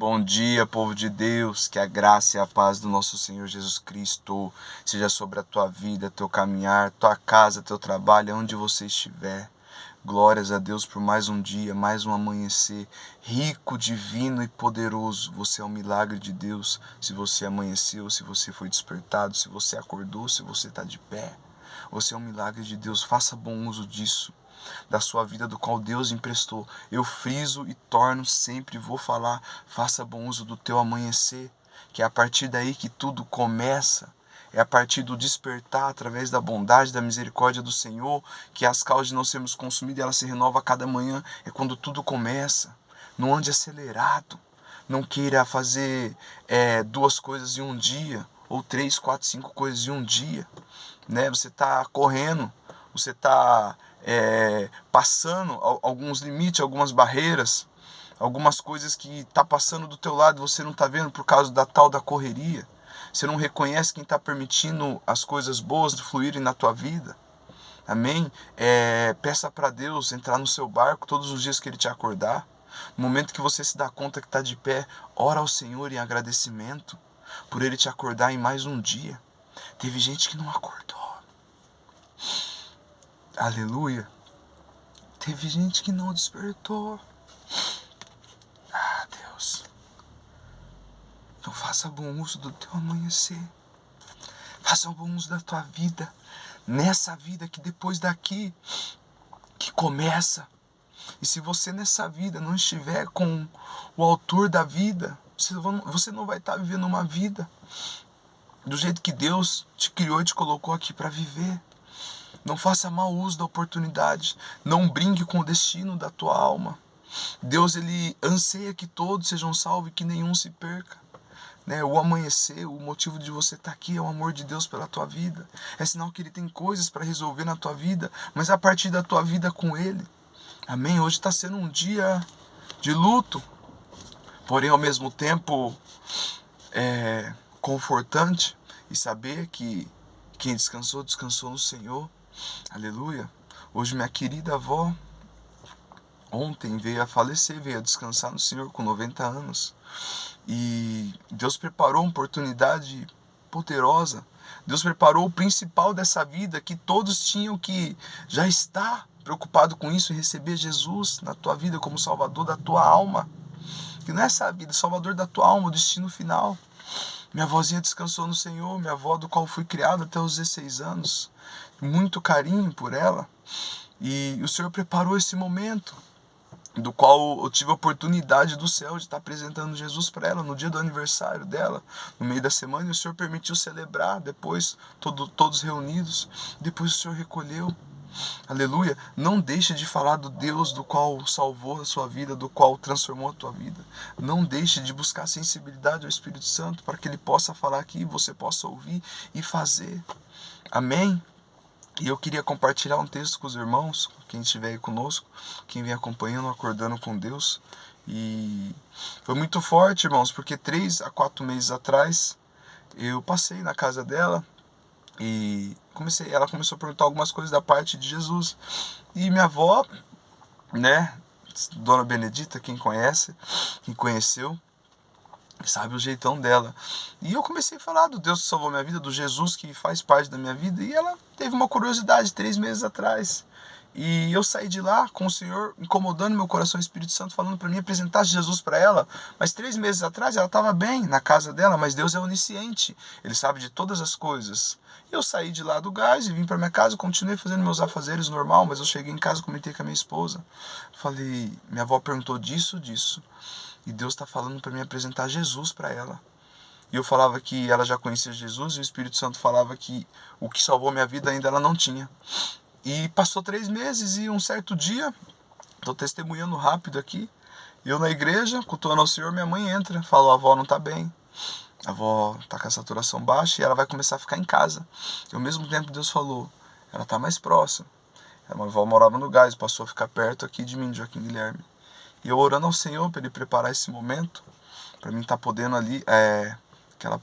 Bom dia, povo de Deus, que a graça e a paz do nosso Senhor Jesus Cristo seja sobre a tua vida, teu caminhar, tua casa, teu trabalho, onde você estiver. Glórias a Deus por mais um dia, mais um amanhecer rico, divino e poderoso. Você é um milagre de Deus. Se você amanheceu, se você foi despertado, se você acordou, se você está de pé. Você é um milagre de Deus. Faça bom uso disso, da sua vida, do qual Deus emprestou. Eu friso e torno sempre, vou falar, faça bom uso do teu amanhecer, que é a partir daí que tudo começa. É a partir do despertar, através da bondade, da misericórdia do Senhor, que as causas de não sermos consumidos, ela se renova a cada manhã. É quando tudo começa. Não ande acelerado. Não queira fazer duas coisas em um dia, ou 3, 4, 5 coisas em um dia. Né? Você está correndo, você está passando alguns limites, algumas barreiras, algumas coisas que está passando do teu lado, você não está vendo por causa da tal da correria. Você não reconhece quem está permitindo as coisas boas fluírem na tua vida. Amém? Peça para Deus entrar no seu barco todos os dias que Ele te acordar. No momento que você se dá conta que está de pé, ora ao Senhor em agradecimento por Ele te acordar em mais um dia. Teve gente que não acordou. Aleluia. Teve gente que não despertou. Ah, Deus. Então faça bom uso do teu amanhecer. Faça bom uso da tua vida. Nessa vida que depois daqui, que começa. E se você nessa vida não estiver com o autor da vida, você não vai estar vivendo uma vida do jeito que Deus te criou e te colocou aqui para viver. Não faça mau uso da oportunidade. Não brinque com o destino da tua alma. Deus, Ele anseia que todos sejam salvos e que nenhum se perca. Né? O amanhecer, o motivo de você estar aqui é o amor de Deus pela tua vida. É sinal que Ele tem coisas para resolver na tua vida, mas a partir da tua vida com Ele. Amém? Hoje está sendo um dia de luto, porém ao mesmo tempo confortante e saber que quem descansou, descansou no Senhor. Aleluia. Hoje minha querida avó, ontem veio a falecer, veio a descansar no Senhor com 90 anos. E Deus preparou uma oportunidade poderosa. Deus preparou o principal dessa vida, que todos tinham que já estar preocupado com isso e receber Jesus na tua vida como Salvador da tua alma. Que não é essa vida, Salvador da tua alma, o destino final. Minha avózinha descansou no Senhor, minha avó do qual fui criado até os 16 anos. Muito carinho por ela. E o Senhor preparou esse momento, do qual eu tive a oportunidade do céu de estar apresentando Jesus para ela no dia do aniversário dela, no meio da semana, e o Senhor permitiu celebrar, depois todos reunidos, depois o Senhor recolheu. Aleluia. Não deixe de falar do Deus do qual salvou a sua vida, do qual transformou a tua vida. Não deixe de buscar sensibilidade ao Espírito Santo para que Ele possa falar aqui e você possa ouvir e fazer. Amém? E eu queria compartilhar um texto com os irmãos, quem estiver aí conosco, quem vem acompanhando, acordando com Deus. E foi muito forte, irmãos, porque 3 a 4 meses atrás eu passei na casa dela e ela começou a perguntar algumas coisas da parte de Jesus. E minha avó, né, Dona Benedita, quem conhece, quem conheceu, sabe o jeitão dela. E eu comecei a falar do Deus que salvou minha vida, do Jesus que faz parte da minha vida. E ela teve uma curiosidade 3 meses atrás. E eu saí de lá com o Senhor incomodando meu coração, o Espírito Santo falando para mim apresentar Jesus para ela. Mas 3 meses atrás ela estava bem na casa dela, mas Deus é onisciente. Ele sabe de todas as coisas. Eu saí de lá do gás e vim para minha casa, continuei fazendo meus afazeres normal, mas eu cheguei em casa e comentei com a minha esposa. Falei, minha avó perguntou disso. E Deus está falando para mim apresentar Jesus para ela. E eu falava que ela já conhecia Jesus e o Espírito Santo falava que o que salvou minha vida ainda ela não tinha. E passou 3 meses e um certo dia, estou testemunhando rápido aqui, eu na igreja, cultuando ao Senhor, minha mãe entra, fala, a avó não está bem. A avó está com a saturação baixa e ela vai começar a ficar em casa. E ao mesmo tempo Deus falou, ela está mais próxima. A minha avó morava no gás, passou a ficar perto aqui de mim, de Joaquim Guilherme. E eu orando ao Senhor para Ele preparar esse momento, para mim estar podendo ali, que ela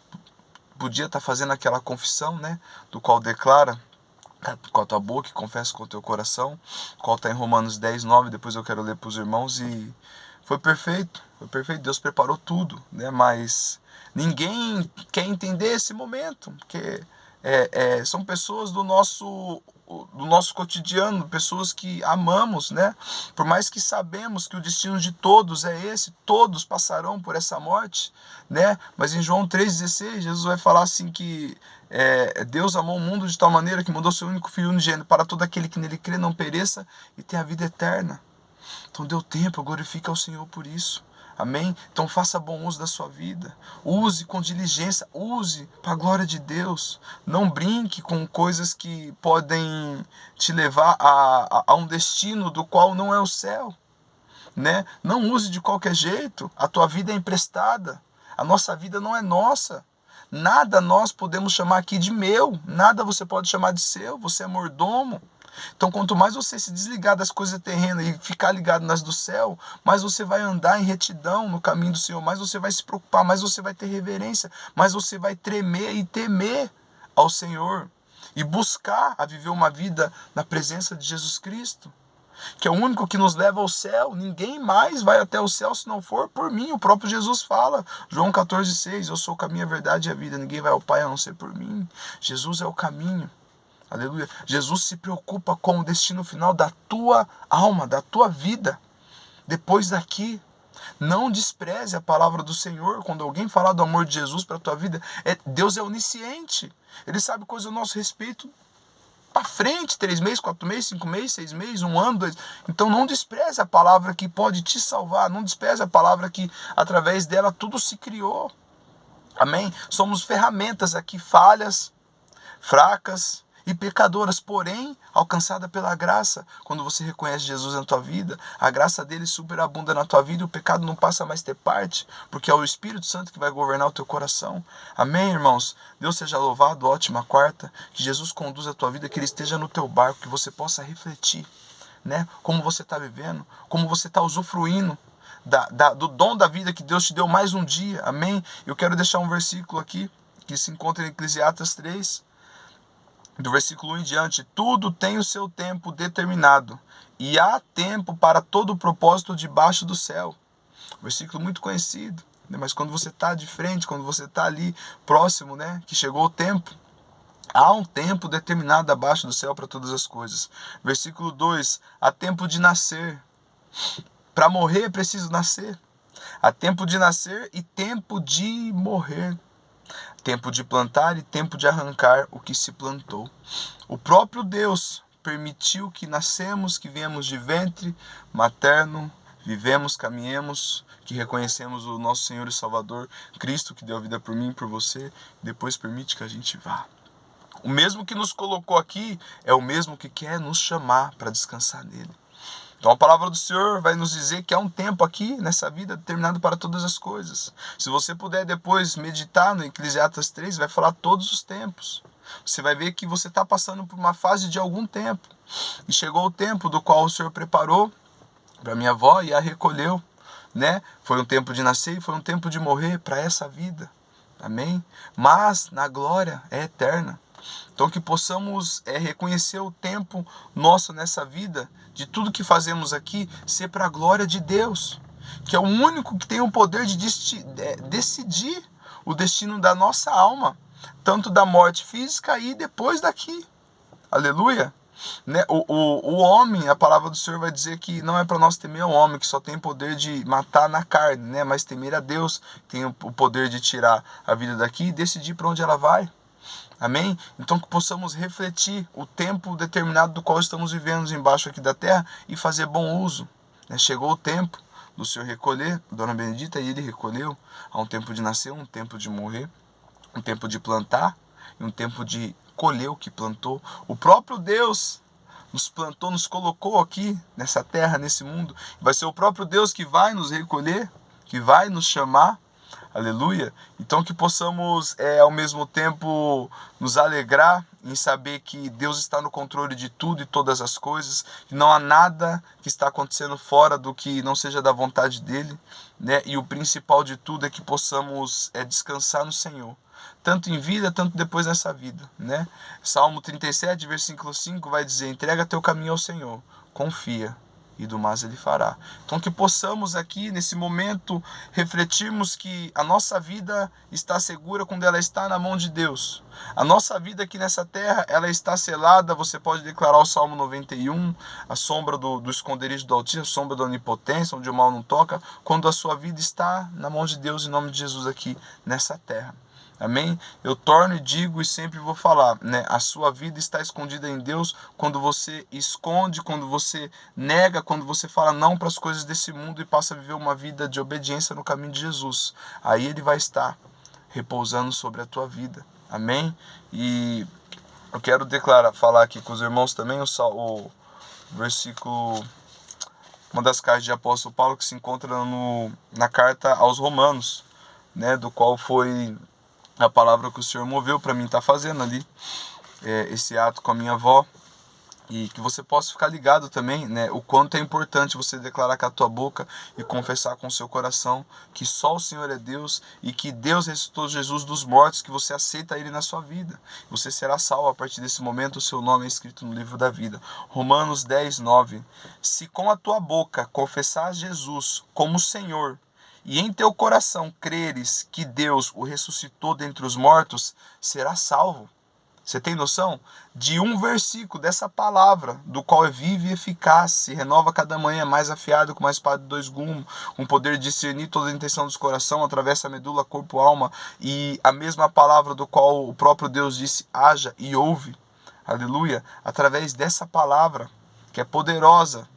podia estar fazendo aquela confissão, né, do qual declara com a tua boca e confessa com o teu coração, qual está em Romanos 10, 9, depois eu quero ler para os irmãos, e foi perfeito. foi perfeito, Deus preparou tudo, né? Mas ninguém quer entender esse momento, porque são pessoas do nosso cotidiano, pessoas que amamos, né? Por mais que sabemos que o destino de todos é esse, todos passarão por essa morte, né? Mas em João 3,16, Jesus vai falar assim que Deus amou o mundo de tal maneira que mandou seu único Filho unigênito para todo aquele que nele crê não pereça e tenha a vida eterna. Então deu tempo, glorifica ao Senhor por isso. Amém? Então faça bom uso da sua vida. Use com diligência, use para a glória de Deus. Não brinque com coisas que podem te levar a um destino do qual não é o céu, né? Não use de qualquer jeito. A tua vida é emprestada. A nossa vida não é nossa. Nada nós podemos chamar aqui de meu. Nada você pode chamar de seu. Você é mordomo. Então, quanto mais você se desligar das coisas terrenas e ficar ligado nas do céu, mais você vai andar em retidão no caminho do Senhor, mais você vai se preocupar, mais você vai ter reverência, mais você vai tremer e temer ao Senhor e buscar a viver uma vida na presença de Jesus Cristo, que é o único que nos leva ao céu. Ninguém mais vai até o céu se não for por mim. O próprio Jesus fala, João 14,6, eu sou o caminho, a verdade e a vida, ninguém vai ao Pai a não ser por mim. Jesus é o caminho. Aleluia. Jesus se preocupa com o destino final da tua alma, da tua vida. Depois daqui, não despreze a palavra do Senhor. Quando alguém falar do amor de Jesus para a tua vida, Deus é onisciente. Ele sabe coisas a nosso respeito para frente, 3 meses, 4 meses, 5 meses, 6 meses, 1 ano, 2. Então não despreze a palavra que pode te salvar. Não despreze a palavra que através dela tudo se criou. Amém? Somos ferramentas aqui falhas, fracas e pecadoras, porém alcançada pela graça. Quando você reconhece Jesus na tua vida, a graça dele superabunda na tua vida e o pecado não passa mais a ter parte, porque é o Espírito Santo que vai governar o teu coração. Amém, irmãos? Deus seja louvado, ótima quarta, que Jesus conduza a tua vida, que ele esteja no teu barco, que você possa refletir, né? Como você está vivendo, como você está usufruindo do dom da vida que Deus te deu mais um dia. Amém? Eu quero deixar um versículo aqui que se encontra em Eclesiastes 3, do versículo 1 em diante. Tudo tem o seu tempo determinado, e há tempo para todo o propósito debaixo do céu. Versículo muito conhecido, né? Mas quando você está de frente, quando você está ali próximo, né? Que chegou o tempo, há um tempo determinado abaixo do céu para todas as coisas. Versículo 2, há tempo de nascer. Para morrer é preciso nascer. Há tempo de nascer e tempo de morrer. Tempo de plantar e tempo de arrancar o que se plantou. O próprio Deus permitiu que nascemos, que viemos de ventre materno, vivemos, caminhemos, que reconhecemos o nosso Senhor e Salvador, Cristo, que deu a vida por mim e por você, depois permite que a gente vá. O mesmo que nos colocou aqui é o mesmo que quer nos chamar para descansar nele. Então a palavra do Senhor vai nos dizer que há um tempo aqui nessa vida determinado para todas as coisas. Se você puder depois meditar no Eclesiastes 3, vai falar todos os tempos. Você vai ver que você está passando por uma fase de algum tempo. E chegou o tempo do qual o Senhor preparou para minha avó e a recolheu, né? Foi um tempo de nascer e foi um tempo de morrer para essa vida. Amém? Mas na glória é eterna. Então que possamos reconhecer o tempo nosso nessa vida, de tudo que fazemos aqui, ser para a glória de Deus, que é o único que tem o poder de decidir o destino da nossa alma, tanto da morte física e depois daqui. Aleluia! Né? O homem, a palavra do Senhor vai dizer que não é para nós temer o homem, que só tem poder de matar na carne, né? Mas temer a Deus, tem o poder de tirar a vida daqui e decidir para onde ela vai. Amém? Então que possamos refletir o tempo determinado do qual estamos vivendo embaixo aqui da terra e fazer bom uso. Chegou o tempo do Senhor recolher, Dona Benedita, e ele recolheu. Há um tempo de nascer, um tempo de morrer, um tempo de plantar e um tempo de colher o que plantou. O próprio Deus nos plantou, nos colocou aqui nessa terra, nesse mundo. Vai ser o próprio Deus que vai nos recolher, que vai nos chamar. Aleluia. Então que possamos ao mesmo tempo nos alegrar em saber que Deus está no controle de tudo e todas as coisas, que não há nada que está acontecendo fora do que não seja da vontade dele, né? E o principal de tudo é que possamos descansar no Senhor, tanto em vida, tanto depois dessa vida, né? Salmo 37, versículo 5 vai dizer: entrega teu caminho ao Senhor, confia e do mais Ele fará. Então que possamos aqui, nesse momento, refletirmos que a nossa vida está segura quando ela está na mão de Deus. A nossa vida aqui nessa terra, ela está selada. Você pode declarar o Salmo 91, a sombra do esconderijo do Altíssimo, a sombra da onipotência, onde o mal não toca, quando a sua vida está na mão de Deus, em nome de Jesus aqui nessa terra. Amém? Eu torno e digo e sempre vou falar, né? A sua vida está escondida em Deus quando você esconde, quando você nega, quando você fala não para as coisas desse mundo e passa a viver uma vida de obediência no caminho de Jesus. Aí Ele vai estar repousando sobre a tua vida. Amém? E eu quero falar aqui com os irmãos também o versículo, uma das cartas de apóstolo Paulo que se encontra na carta aos Romanos, né? Do qual foi a palavra que o Senhor moveu para mim estar fazendo ali, esse ato com a minha avó, e que você possa ficar ligado também, né, o quanto é importante você declarar com a tua boca e confessar com o seu coração que só o Senhor é Deus e que Deus ressuscitou Jesus dos mortos, que você aceita Ele na sua vida. Você será salvo a partir desse momento, o seu nome é escrito no livro da vida. Romanos 10, 9. Se com a tua boca confessar Jesus como Senhor, e em teu coração creres que Deus o ressuscitou dentre os mortos, será salvo. Você tem noção? De um versículo dessa palavra, do qual é vivo e eficaz, se renova cada manhã, mais afiado com uma espada de dois gumes, um poder de discernir toda a intenção dos coração, atravessa a medula, corpo, alma, e a mesma palavra do qual o próprio Deus disse, haja e ouve. Aleluia. Através dessa palavra, que é poderosa,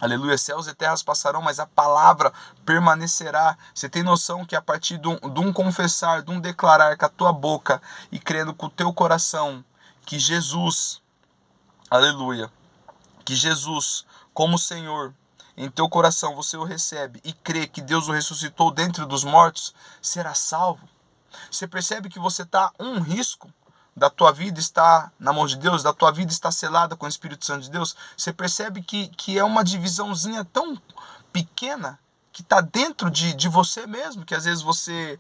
aleluia, céus e terras passarão, mas a palavra permanecerá. Você tem noção que a partir de um confessar, de um declarar com a tua boca e crendo com o teu coração que Jesus, aleluia, que Jesus como Senhor, em teu coração você o recebe e crê que Deus o ressuscitou dentre dos mortos, será salvo. Você percebe que você está um risco da tua vida está na mão de Deus, da tua vida está selada com o Espírito Santo de Deus. Você percebe que é uma divisãozinha tão pequena que está dentro de você mesmo, que às vezes você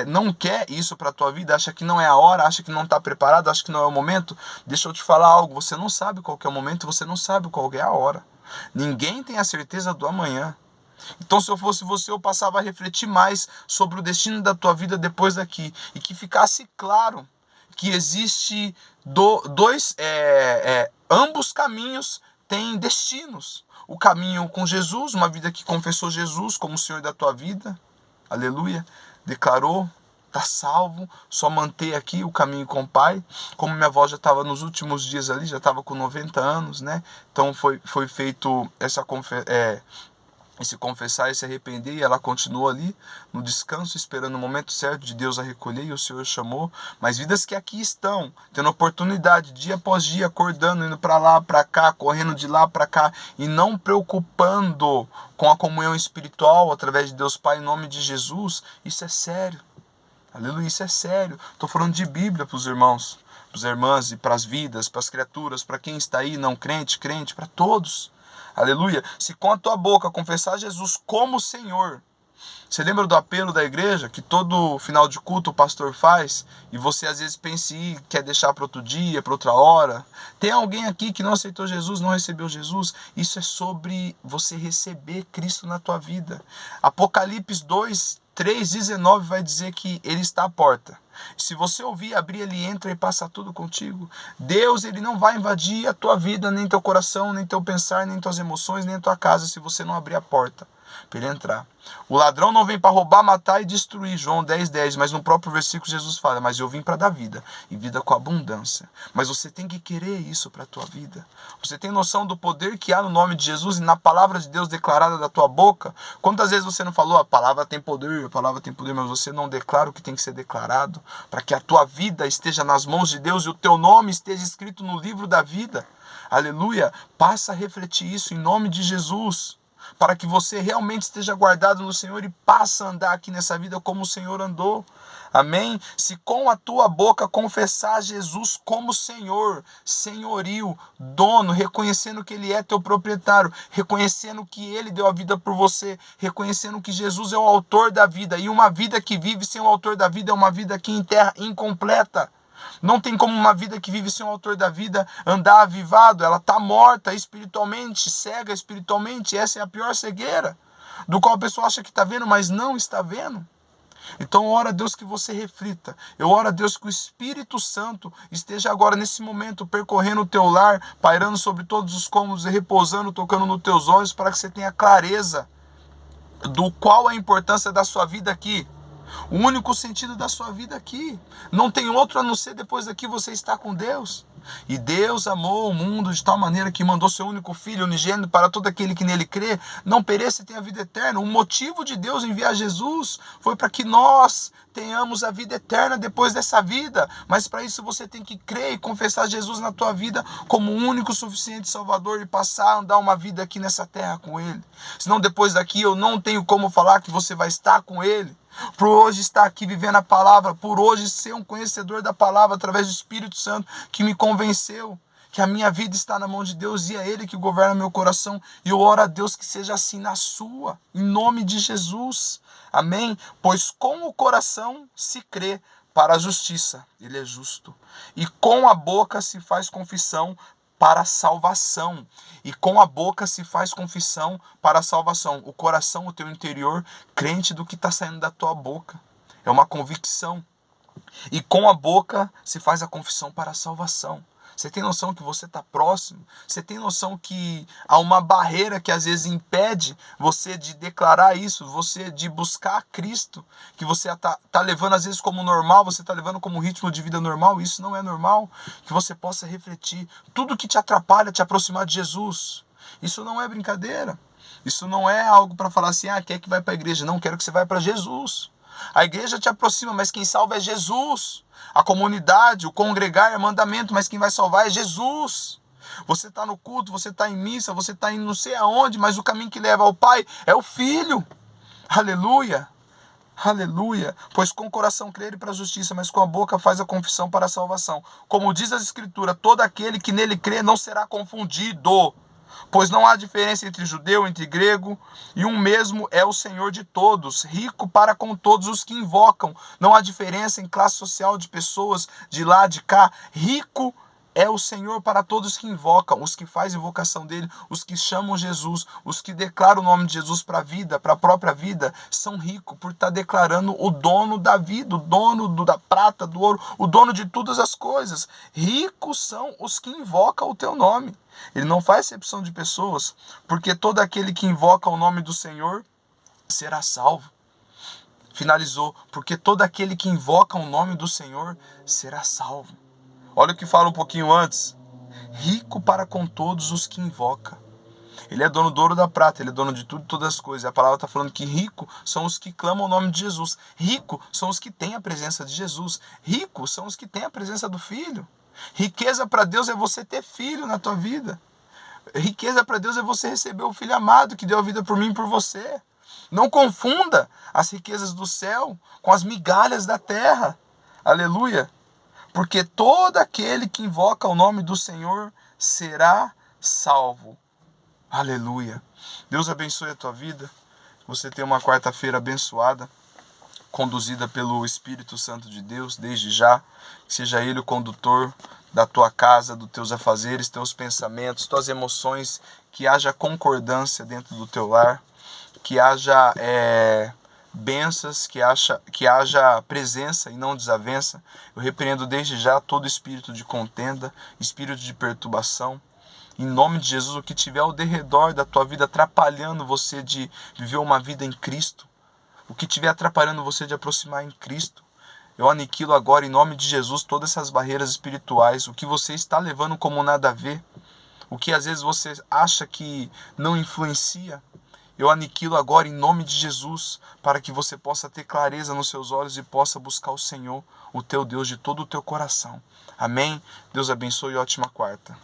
não quer isso para a tua vida, acha que não é a hora, acha que não está preparado, acha que não é o momento. Deixa eu te falar algo, você não sabe qual que é o momento, você não sabe qual é a hora. Ninguém tem a certeza do amanhã. Então, se eu fosse você, eu passava a refletir mais sobre o destino da tua vida depois daqui, e que ficasse claro que existe ambos caminhos têm destinos. O caminho com Jesus, uma vida que confessou Jesus como o Senhor da tua vida, aleluia, declarou, está salvo, só manter aqui o caminho com o Pai. Como minha avó já estava nos últimos dias ali, já estava com 90 anos, né? Então foi feito esse confessar e se arrepender, e ela continua ali no descanso, esperando o momento certo de Deus a recolher, e o Senhor chamou. Mas vidas que aqui estão, tendo oportunidade, dia após dia, acordando, indo para lá, para cá, correndo de lá para cá, e não preocupando com a comunhão espiritual através de Deus Pai, em nome de Jesus, isso é sério. Aleluia, isso é sério. Estou falando de Bíblia para os irmãos, para as irmãs e para as vidas, para as criaturas, para quem está aí, não crente, crente, para todos. Aleluia. Se com a tua boca confessar Jesus como Senhor. Você lembra do apelo da igreja que todo final de culto o pastor faz? E você às vezes pensa e quer deixar para outro dia, para outra hora. Tem alguém aqui que não aceitou Jesus, não recebeu Jesus? Isso é sobre você receber Cristo na tua vida. Apocalipse 2, 3:19 vai dizer que Ele está à porta. Se você ouvir, abrir, Ele entra e passa tudo contigo. Deus, Ele não vai invadir a tua vida, nem teu coração, nem teu pensar, nem tuas emoções, nem a tua casa, se você não abrir a porta para Ele entrar. O ladrão não vem para roubar, matar e destruir, João 10:10, mas no próprio versículo Jesus fala, mas eu vim para dar vida, e vida com abundância. Mas você tem que querer isso para a tua vida. Você tem noção do poder que há no nome de Jesus e na palavra de Deus declarada da tua boca? Quantas vezes você não falou, a palavra tem poder, mas você não declara o que tem que ser declarado, para que a tua vida esteja nas mãos de Deus e o teu nome esteja escrito no livro da vida. Aleluia. Passa a refletir isso em nome de Jesus, para que você realmente esteja guardado no Senhor e passa a andar aqui nessa vida como o Senhor andou. Amém? Se com a tua boca confessar Jesus como Senhor, senhorio, dono, reconhecendo que Ele é teu proprietário, reconhecendo que Ele deu a vida por você, reconhecendo que Jesus é o autor da vida, e uma vida que vive sem o autor da vida é uma vida aqui em terra incompleta. Não tem como uma vida que vive sem o autor da vida andar avivado. Ela está morta espiritualmente, cega espiritualmente. Essa é a pior cegueira, do qual a pessoa acha que está vendo, mas não está vendo. Então, ora a Deus que você reflita. Eu oro a Deus que o Espírito Santo esteja agora nesse momento percorrendo o teu lar, pairando sobre todos os cômodos e repousando, tocando nos teus olhos, para que você tenha clareza do qual a importância da sua vida aqui. O único sentido da sua vida aqui. Não tem outro a não ser depois daqui você estar com Deus. E Deus amou o mundo de tal maneira que mandou seu único filho unigênito para todo aquele que nele crê, não pereça e tenha vida eterna. O motivo de Deus enviar Jesus foi para que nós tenhamos a vida eterna depois dessa vida. Mas para isso você tem que crer e confessar Jesus na tua vida como o único suficiente Salvador e passar a andar uma vida aqui nessa terra com Ele. Senão depois daqui eu não tenho como falar que você vai estar com Ele. Por hoje estar aqui vivendo a palavra, por hoje ser um conhecedor da palavra através do Espírito Santo que me convenceu que a minha vida está na mão de Deus e é Ele que governa meu coração. E eu oro a Deus que seja assim na sua, em nome de Jesus. Amém? Pois com o coração se crê para a justiça, Ele é justo, e com a boca se faz confissão para a salvação. E com a boca se faz confissão para a salvação. O coração, o teu interior, crente do que está saindo da tua boca. É uma convicção. E com a boca se faz a confissão para a salvação. Você tem noção que você está próximo? Você tem noção que há uma barreira que às vezes impede você de declarar isso, você de buscar Cristo, que você está levando às vezes como normal, você está levando como ritmo de vida normal, isso não é normal. Que você possa refletir tudo que te atrapalha te aproximar de Jesus. Isso não é brincadeira. Isso não é algo para falar assim, quer que vai para a igreja? Não, quero que você vá para Jesus. A igreja te aproxima, mas quem salva é Jesus. A comunidade, o congregar é mandamento, mas quem vai salvar é Jesus. Você está no culto, você está em missa, você está em não sei aonde, mas o caminho que leva ao Pai é o Filho. Aleluia. Aleluia. Pois com o coração crê ele para a justiça, mas com a boca faz a confissão para a salvação. Como diz a Escritura, todo aquele que nele crê não será confundido. Pois não há diferença entre judeu, entre grego, e um mesmo é o Senhor de todos, rico para com todos os que invocam. Não há diferença em classe social de pessoas de lá, de cá. Rico é o Senhor para todos que invocam, os que fazem invocação dele, os que chamam Jesus, os que declaram o nome de Jesus para a vida, para a própria vida, são ricos por estar declarando o dono da vida, o dono da prata, do ouro, o dono de todas as coisas. Ricos são os que invocam o teu nome. Ele não faz exceção de pessoas, porque todo aquele que invoca o nome do Senhor será salvo. Finalizou, porque todo aquele que invoca o nome do Senhor será salvo. Olha o que fala um pouquinho antes. Rico para com todos os que invoca. Ele é dono do ouro e da prata, ele é dono de tudo e todas as coisas. A palavra está falando que rico são os que clamam o nome de Jesus. Rico são os que têm a presença de Jesus. Rico são os que têm a presença do Filho. Riqueza para Deus é você ter filho na tua vida. Riqueza para Deus é você receber o Filho amado que deu a vida por mim e por você. Não confunda as riquezas do céu com as migalhas da terra. Aleluia. Porque todo aquele que invoca o nome do Senhor será salvo. Aleluia. Deus abençoe a tua vida. Você tenha uma quarta-feira abençoada, conduzida pelo Espírito Santo de Deus, desde já. Que seja Ele o condutor da tua casa, dos teus afazeres, teus pensamentos, tuas emoções. Que haja concordância dentro do teu lar. Que haja bênçãos, que haja presença e não desavença. Eu repreendo desde já todo espírito de contenda, espírito de perturbação. Em nome de Jesus, o que tiver ao derredor da tua vida atrapalhando você de viver uma vida em Cristo, o que estiver atrapalhando você de aproximar em Cristo, eu aniquilo agora em nome de Jesus todas essas barreiras espirituais, o que você está levando como nada a ver, o que às vezes você acha que não influencia, eu aniquilo agora em nome de Jesus, para que você possa ter clareza nos seus olhos e possa buscar o Senhor, o teu Deus, de todo o teu coração. Amém? Deus abençoe e ótima quarta.